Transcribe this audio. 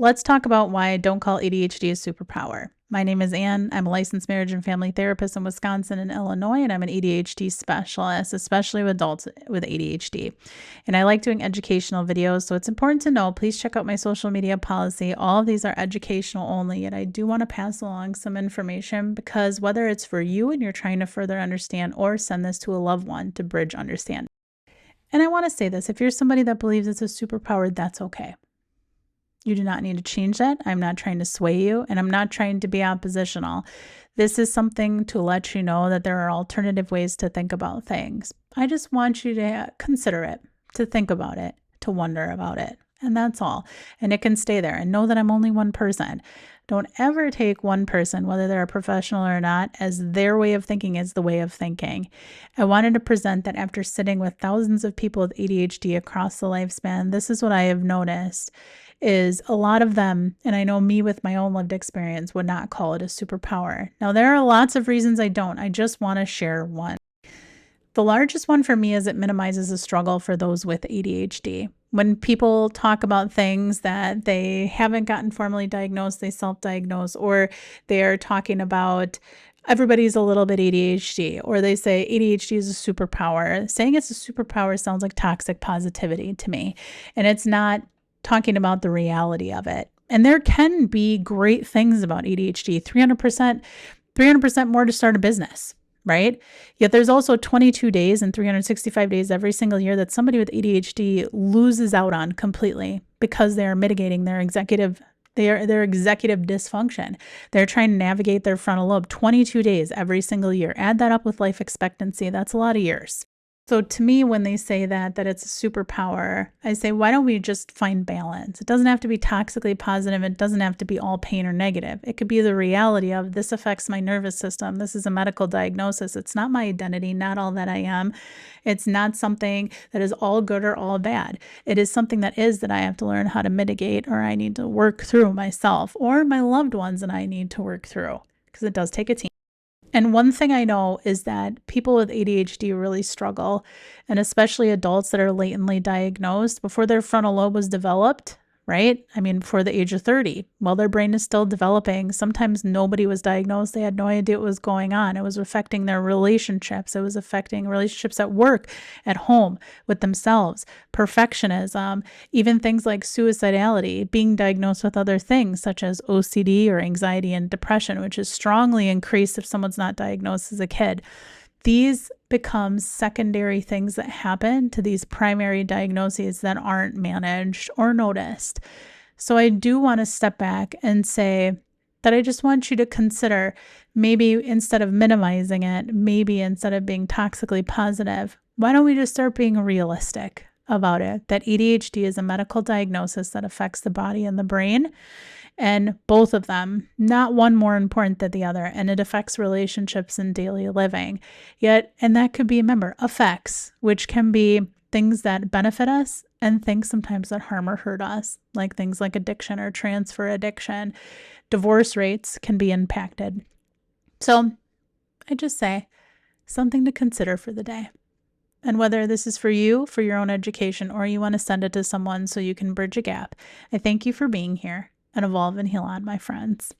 let's talk about why I don't call ADHD a superpower. My name is Ann. I'm a licensed marriage and family therapist in Wisconsin and Illinois, and I'm an ADHD specialist, especially with adults with ADHD. And I like doing educational videos, so it's important to know, please check out my social media policy. All of these are educational only, and I do want to pass along some information because whether it's for you and you're trying to further understand or send this to a loved one to bridge understanding. And I want to say this, if you're somebody that believes it's a superpower, that's okay. You do not need to change that. I'm not trying to sway you, and I'm not trying to be oppositional. This is something to let you know that there are alternative ways to think about things. I just want you to consider it, to think about it, to wonder about it. And that's all. And it can stay there. And know that I'm only one person. Don't ever take one person, whether they're a professional or not, as their way of thinking is the way of thinking. I wanted to present that after sitting with thousands of people with ADHD across the lifespan, this is what I have noticed is a lot of them, and I know me with my own lived experience, would not call it a superpower. Now, there are lots of reasons I don't. I just want to share one. The largest one for me is it minimizes the struggle for those with ADHD. When people talk about things that they haven't gotten formally diagnosed, they self-diagnose, or they're talking about everybody's a little bit ADHD, or they say ADHD is a superpower. Saying it's a superpower sounds like toxic positivity to me, and it's not talking about the reality of it. And there can be great things about ADHD, 300% more to start a business, right? Yet there's also 22 days and 365 days every single year that somebody with ADHD loses out on completely because they're mitigating their executive dysfunction. They're trying to navigate their frontal lobe 22 days every single year. Add that up with life expectancy. That's a lot of years. So to me, when they say that it's a superpower, I say, why don't we just find balance? It doesn't have to be toxically positive. It doesn't have to be all pain or negative. It could be the reality of this affects my nervous system. This is a medical diagnosis. It's not my identity, not all that I am. It's not something that is all good or all bad. It is something that I have to learn how to mitigate, or I need to work through myself, or my loved ones and I need to work through, because it does take a team. And one thing I know is that people with ADHD really struggle, and especially adults that are latently diagnosed before their frontal lobe was developed, right? I mean, before the age of 30, while their brain is still developing, sometimes nobody was diagnosed. They had no idea what was going on. It was affecting their relationships. It was affecting relationships at work, at home, with themselves, perfectionism, even things like suicidality, being diagnosed with other things such as OCD or anxiety and depression, which is strongly increased if someone's not diagnosed as a kid. These become secondary things that happen to these primary diagnoses that aren't managed or noticed. So I do want to step back and say that I just want you to consider, maybe instead of minimizing it, maybe instead of being toxically positive, why don't we just start being realistic about it? That ADHD is a medical diagnosis that affects the body and the brain. And both of them, not one more important than the other, and it affects relationships and daily living. Yet, and that could be, remember, effects, which can be things that benefit us and things sometimes that harm or hurt us, like things like addiction or transfer addiction. Divorce rates can be impacted. So I just say something to consider for the day. And whether this is for you, for your own education, or you want to send it to someone so you can bridge a gap, I thank you for being here. And evolve and heal on, my friends.